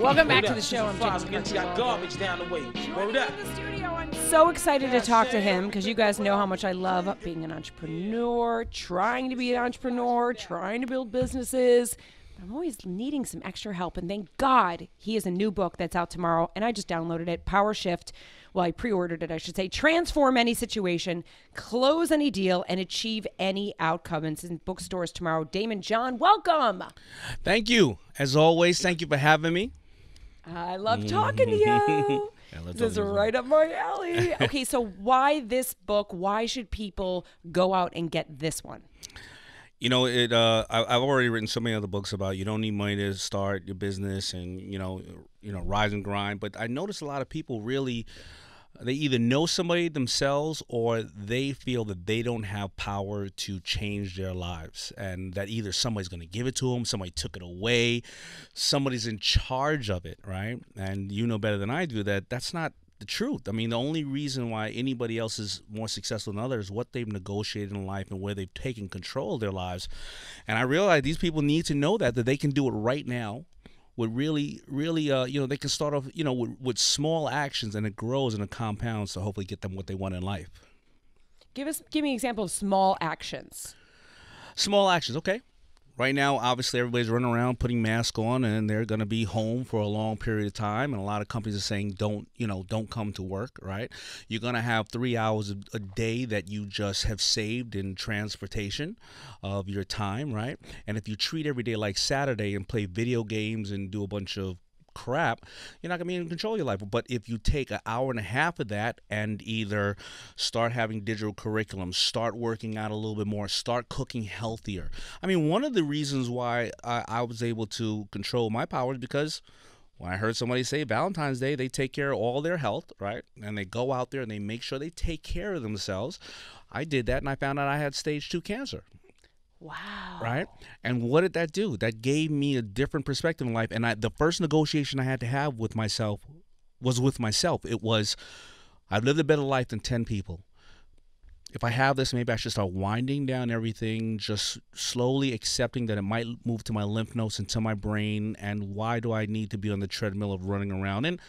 Welcome back to the show. I'm Jenny McCarthy. got garbage down the way. Word up. In the studio, I'm so excited to talk to him because you guys know how much I love being an entrepreneur, trying to be an entrepreneur, trying to build businesses. I'm always needing some extra help, and thank God he has a new book that's out tomorrow, and I just downloaded it, Powershift. Well, I pre-ordered it, I should say. Transform any situation, close any deal, and achieve any outcome. And it's in bookstores tomorrow. Daymond, John, welcome. Thank you. As always, thank you for having me. I love talking to you. This is right up my alley. Okay, so why this book? Why should people go out and get this one? You know, I've already written so many other books about you don't need money to start your business and you know, rise and grind. But I notice a lot of people really, they either know somebody themselves or they feel that they don't have power to change their lives, and that either somebody's going to give it to them, somebody took it away, somebody's in charge of it, right? And you know better than I do that that's not the truth. I mean, the only reason why anybody else is more successful than others is what they've negotiated in life and where they've taken control of their lives. And I realize these people need to know that they can do it right now. With really, they can start off, with small actions, and it grows and it compounds to hopefully get them what they want in life. Give me an example of small actions. Small actions, okay. Right now, obviously, everybody's running around putting masks on, and they're going to be home for a long period of time. And a lot of companies are saying, don't come to work, right? You're going to have 3 hours a day that you just have saved in transportation of your time, right? And if you treat every day like Saturday and play video games and do a bunch of crap, you're not gonna be in control of your life. But if you take an hour and a half of that and either start having digital curriculum, start working out a little bit more, start cooking healthier. I mean, one of the reasons why I was able to control my power is because when I heard somebody say Valentine's Day, they take care of all their health, right? And they go out there and they make sure they take care of themselves. I did that and I found out I had stage 2 cancer. Wow. Right? And what did that do? That gave me a different perspective in life. And the first negotiation I had to have with myself was with myself. It was, I've lived a better life than 10 people. If I have this, maybe I should start winding down everything, just slowly accepting that it might move to my lymph nodes and to my brain. And why do I need to be on the treadmill of running around? And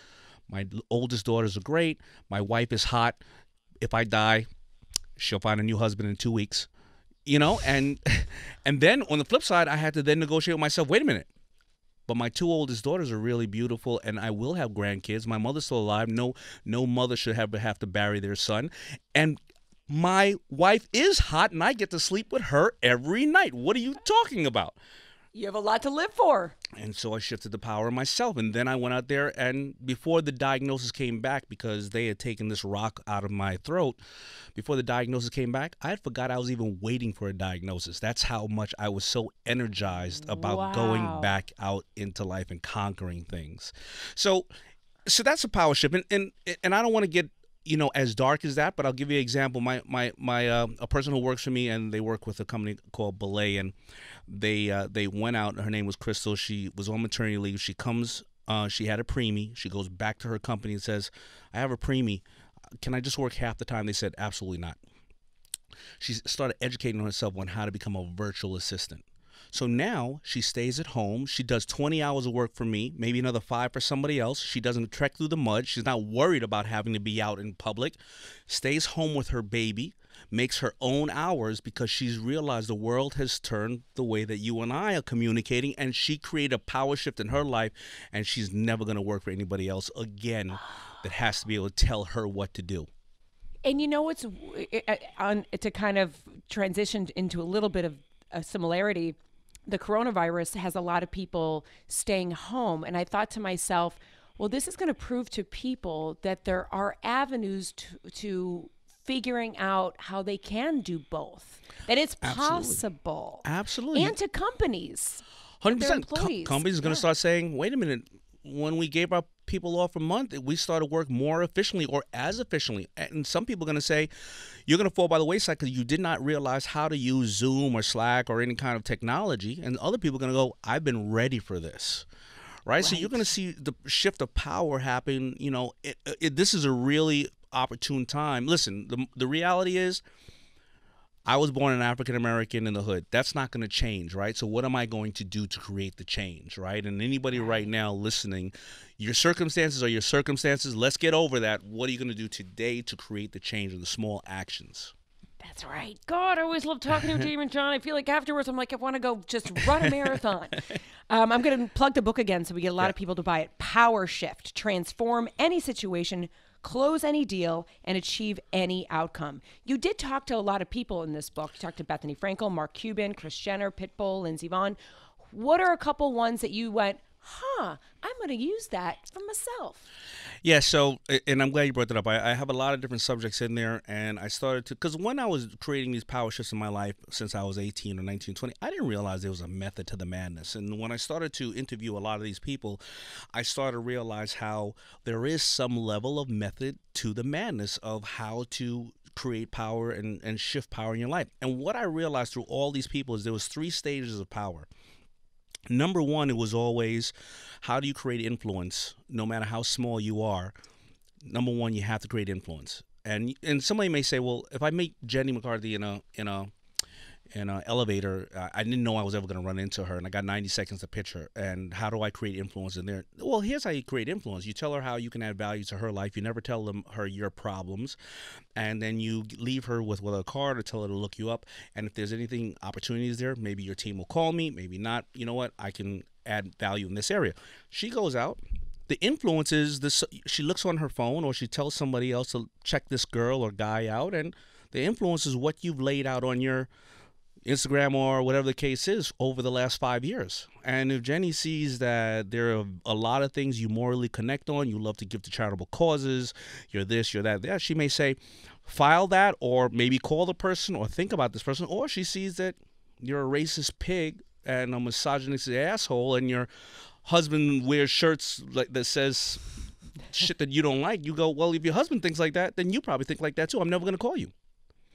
my oldest daughters are great. My wife is hot. If I die, she'll find a new husband in 2 weeks. And then on the flip side, I had to then negotiate with myself, wait a minute, but my 2 oldest daughters are really beautiful and I will have grandkids. My mother's still alive. No mother should have to bury their son. And my wife is hot and I get to sleep with her every night. What are you talking about? You have a lot to live for. And so I shifted the power of myself. And then I went out there, and before the diagnosis came back, because they had taken this rock out of my throat, before the diagnosis came back, I had forgot I was even waiting for a diagnosis. That's how much I was so energized about going back out into life and conquering things. So that's a power shift. And I don't want to get as dark as that, but I'll give you an example. A person who works for me, and they work with a company called Belay, and they went out. Her name was Crystal. She was on maternity leave. She comes. She had a preemie. She goes back to her company and says, "I have a preemie. Can I just work half the time?" They said, "Absolutely not." She started educating herself on how to become a virtual assistant. So now she stays at home. She does 20 hours of work for me, maybe another 5 for somebody else. She doesn't trek through the mud. She's not worried about having to be out in public. Stays home with her baby, makes her own hours because she's realized the world has turned the way that you and I are communicating, and she created a power shift in her life, and she's never going to work for anybody else again that has to be able to tell her what to do. And what's to kind of transition into a little bit of a similarity, the coronavirus has a lot of people staying home. And I thought to myself, well, this is going to prove to people that there are avenues to figuring out how they can do both, that it's possible. Absolutely. And to companies. 100%. Companies are going to start saying, wait a minute, when we gave our people off a month, we started work more efficiently or as efficiently. And some people are going to say, you're going to fall by the wayside because you did not realize how to use Zoom or Slack or any kind of technology. And other people are going to go, I've been ready for this. Right? So you're going to see the shift of power happen. This is a really opportune time. Listen, the reality is I was born an African American in the hood. That's not going to change, right? So what am I going to do to create the change, right? And anybody right now listening, your circumstances are your circumstances. Let's get over that. What are you going to do today to create the change in the small actions? That's right. God, I always love talking to Daymond, John. I feel like afterwards I'm like, I want to go just run a marathon. I'm going to plug the book again so we get a lot of people to buy it. Powershift. Transform any situation, close any deal, and achieve any outcome. You did talk to a lot of people in this book. You talked to Bethany Frankel, Mark Cuban, Kris Jenner, Pitbull, Lindsey Vonn. What are a couple ones that you went, I'm going to use that for myself? Yeah, so, and I'm glad you brought that up. I have a lot of different subjects in there, and I started to, because when I was creating these power shifts in my life since I was 18 or 19, 20, I didn't realize there was a method to the madness. And when I started to interview a lot of these people, I started to realize how there is some level of method to the madness of how to create power and shift power in your life. And what I realized through all these people is there was 3 stages of power. Number one, it was always, how do you create influence? No matter how small you are, number one, you have to create influence. And somebody may say, well, if I meet Jenny McCarthy in a elevator, I didn't know I was ever going to run into her, and I got 90 seconds to pitch her. And how do I create influence in there? Well, here's how you create influence. You tell her how you can add value to her life. You never tell her your problems, and then you leave her with a card or tell her to look you up. And if there's anything, opportunities there, maybe your team will call me, maybe not. You know what? I can add value in this area. She goes out. The influence is this. She looks on her phone, or she tells somebody else to check this girl or guy out, and the influence is what you've laid out on your Instagram or whatever the case is over the last 5 years. And if Jenny sees that there are a lot of things you morally connect on, you love to give to charitable causes, you're this, you're that, she may say, file that, or maybe call the person or think about this person. Or she sees that you're a racist pig and a misogynistic asshole, and your husband wears shirts that says shit that you don't like. You go, well, if your husband thinks like that, then you probably think like that too. I'm never going to call you.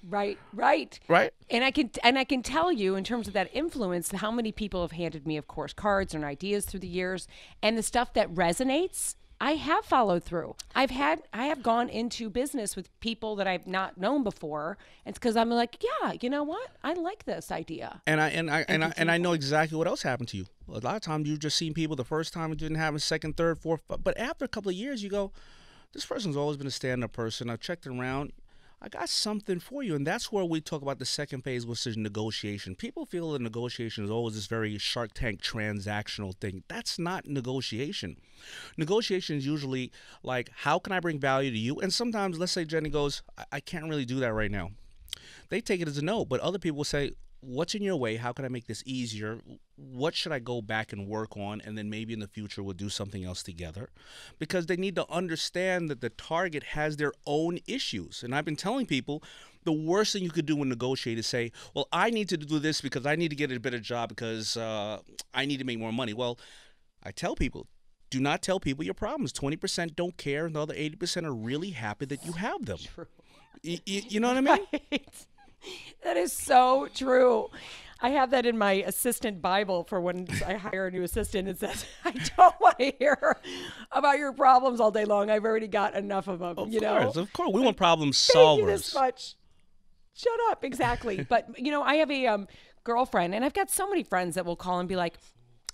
Right. And I can tell you, in terms of that influence, how many people have handed me, of course, cards and ideas through the years, and the stuff that resonates, I have followed through. I have gone into business with people that I've not known before. It's because I'm like, yeah, you know what? I like this idea. And I know exactly what else happened to you. A lot of times you've just seen people the first time, it didn't happen, second, third, fourth, but after a couple of years, you go, this person's always been a stand-up person. I've checked around. I got something for you. And that's where we talk about the second phase, which is negotiation. People feel that negotiation is always this very Shark Tank transactional thing. That's not negotiation. Negotiation is usually like, how can I bring value to you? And sometimes, let's say Jenny goes, I can't really do that right now. They take it as a no, but other people will say, what's in your way? How can I make this easier? What should I go back and work on? And then maybe in the future we'll do something else together, because they need to understand that the target has their own issues. And I've been telling people, the worst thing you could do when negotiate is say, well, I need to do this because I need to get a better job because I need to make more money. Well, I tell people, do not tell people your problems. 20% don't care, and the other 80% are really happy that you have them. True. You know what I mean? Right. That is so true. I have that in my assistant Bible for when I hire a new assistant. It says, I don't want to hear about your problems all day long. I've already got enough of them. Of course. We want problem solvers. Thank you this much. Shut up. Exactly. But, I have a girlfriend, and I've got so many friends that will call and be like,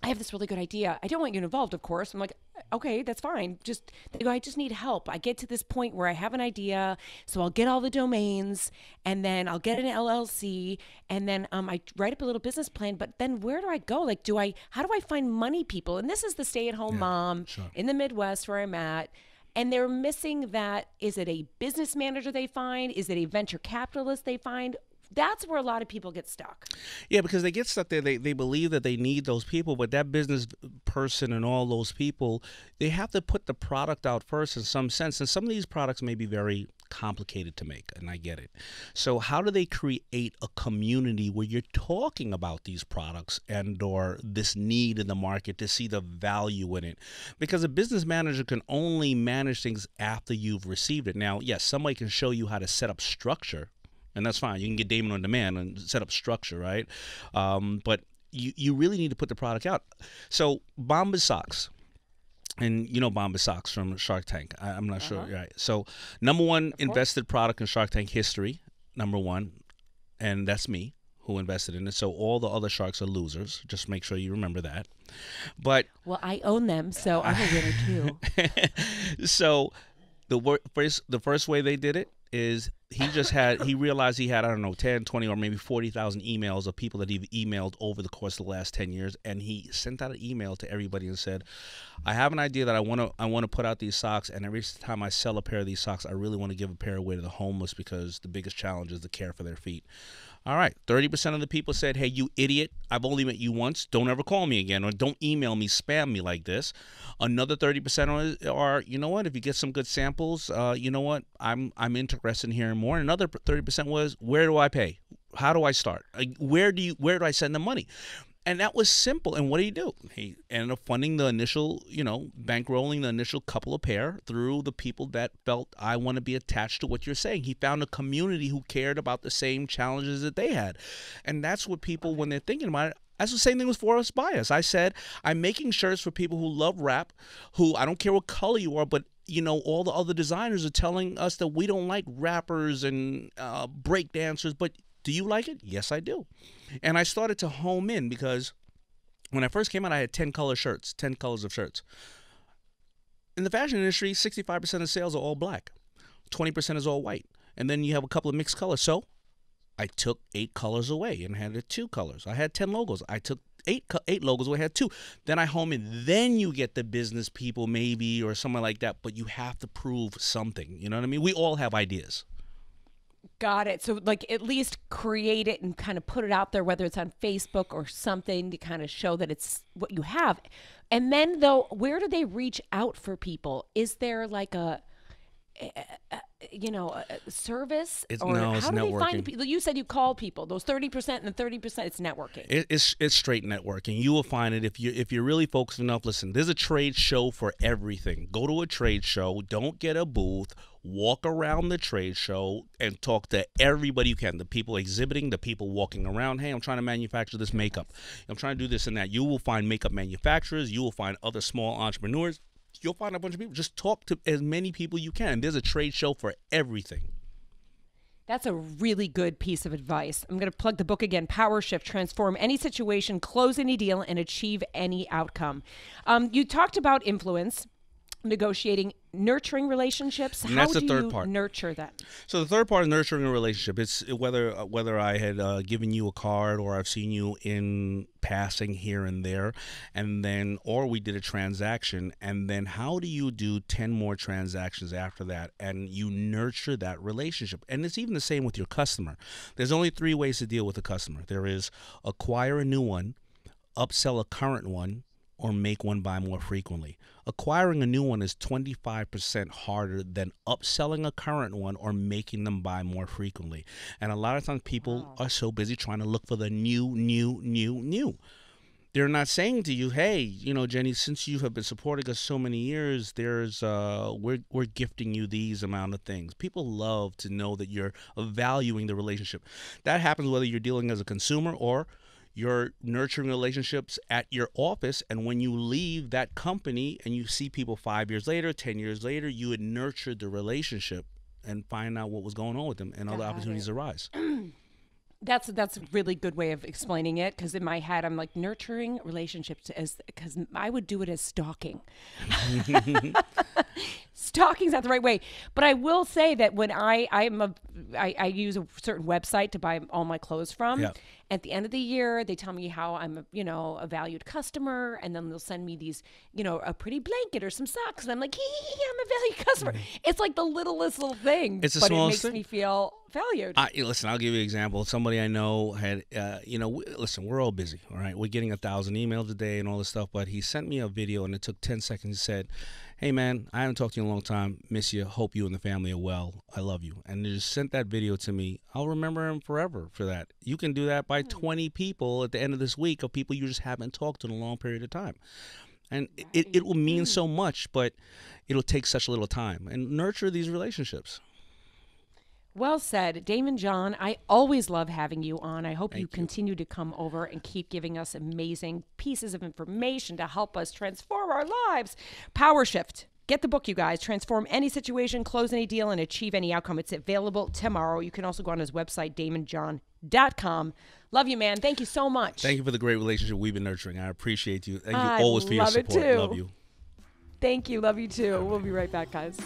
I have this really good idea. I don't want you involved, of course. I'm like, okay, that's fine. They go, I just need help. I get to this point where I have an idea, so I'll get all the domains, and then I'll get an LLC, and then I write up a little business plan. But then where do I go? Like, how do I find money people? And this is the stay-at-home mom in the Midwest where I'm at. And they're missing that. Is it a business manager they find? Is it a venture capitalist they find? That's where a lot of people get stuck. Yeah, because they get stuck there. They believe that they need those people, but that business person and all those people, they have to put the product out first in some sense. And some of these products may be very complicated to make, and I get it. So how do they create a community where you're talking about these products and or this need in the market to see the value in it? Because a business manager can only manage things after you've received it. Now, yes, somebody can show you how to set up structure, and that's fine. You can get Daymond on demand and set up structure, right? But you really need to put the product out. So Bombas socks. And you know Bombas socks from Shark Tank. I'm not sure. Right. So number one invested product in Shark Tank history. Number one. and that's me who invested in it. So all the other sharks are losers. Just make sure you remember that. But well, I own them, so I'm a winner too. So the first way they did it is he realized he had, I don't know, 10, 20, or maybe 40,000 emails of people that he've emailed over the course of the last 10 years. And he sent out an email to everybody and said, I have an idea that I want to put out these socks. And every time I sell a pair of these socks, I really want to give a pair away to the homeless, because the biggest challenge is the care for their feet. All right, 30% of the people said, hey, you idiot, I've only met you once. Don't ever call me again, or don't email me, spam me like this. Another 30% are, you know what, if you get some good samples, you know what, I'm interested in hearing more. And another 30% was, where do I pay? How do I start? Where do I send the money? And that was simple. And what do? He ended up funding the initial, bankrolling the initial couple of pair through the people that felt, I want to be attached to what you're saying. He found a community who cared about the same challenges that they had. And that's what people, when they're thinking about it, that's the same thing with For Us By Us. I said, I'm making shirts for people who love rap, who, I don't care what color you are, but all the other designers are telling us that we don't like rappers and break dancers, but do you like it? Yes, I do. And I started to home in, because when I first came out, I had 10 colors of shirts. In the fashion industry, 65% of sales are all black. 20% is all white. And then you have a couple of mixed colors. So I took 8 colors away and had 2 colors. I had 10 logos. I took 8 logos away, had 2. Then I home in. Then you get the business people maybe, or something like that. But you have to prove something. You know what I mean? We all have ideas. Got it. So at least create it and kind of put it out there, whether it's on Facebook or something, to kind of show that it's what you have. And then though, where do they reach out for people? Is there a service? It's how do networking. they find people? You said you call people. Those 30% and the 30%, it's networking. It's straight networking. You will find it if you're really focused enough. Listen, there's a trade show for everything. Go to a trade show. Don't get a booth. Walk around the trade show and talk to everybody you can. The people exhibiting, the people walking around. Hey, I'm trying to manufacture this makeup. I'm trying to do this and that. You will find makeup manufacturers. You will find other small entrepreneurs. You'll find a bunch of people. Just talk to as many people you can. There's a trade show for everything. That's a really good piece of advice. I'm going to plug the book again, Powershift, Transform Any Situation, Close Any Deal, and Achieve Any Outcome. You talked about influence, negotiating, nurturing relationships. And that's How the do third you part. nurture that? So the third part of nurturing a relationship, it's whether I had given you a card, or I've seen you in passing here and there, or we did a transaction, and then how do you do 10 more transactions after that, and you nurture that relationship. And it's even the same with your customer. There's only 3 ways to deal with a customer. There is acquire a new one, upsell a current one, or make one buy more frequently. Acquiring a new one is 25% harder than upselling a current one or making them buy more frequently. And a lot of times people are so busy trying to look for the new. They're not saying to you, hey, Jenny, since you have been supporting us so many years, there's we're gifting you these amount of things. People love to know that you're valuing the relationship. That happens whether you're dealing as a consumer or you're nurturing relationships at your office, and when you leave that company and you see people 5 years later, 10 years later, you had nurtured the relationship and find out what was going on with them, and other opportunities arise. That's a really good way of explaining it, because in my head I'm like, nurturing relationships because I would do it as stalking. Stalking's not the right way, but I will say that when I use a certain website to buy all my clothes from. Yeah. At the end of the year, they tell me how I'm a valued customer, and then they'll send me these, a pretty blanket or some socks, and I'm like, I'm a valued customer. It's like the littlest little thing, It's the but it smallest makes thing. me feel valued. Listen, I'll give you an example. Somebody I know had, listen, we're all busy, all right? We're getting 1,000 emails a day and all this stuff, but he sent me a video, and it took 10 seconds. He said, hey, man, I haven't talked to you in a long time. Miss you. Hope you and the family are well. I love you. And he just sent that video to me. I'll remember him forever for that. You can do that by 20 people at the end of this week, of people you just haven't talked to in a long period of time. And it will mean so much, but it'll take such a little time. And nurture these relationships. Well said. Daymond John, I always love having you on. I hope Thank you you. continue to come over and keep giving us amazing pieces of information to help us transform our lives. Powershift. Get the book, you guys. Transform any situation, close any deal, and achieve any outcome. It's available tomorrow. You can also go on his website, daymondjohn.com. Daymond.com. Love you, man. Thank you so much. Thank you for the great relationship we've been nurturing. I appreciate you. Thank you I always for your love it support. too. Love you. Thank you. Love you too. We'll be right back, guys.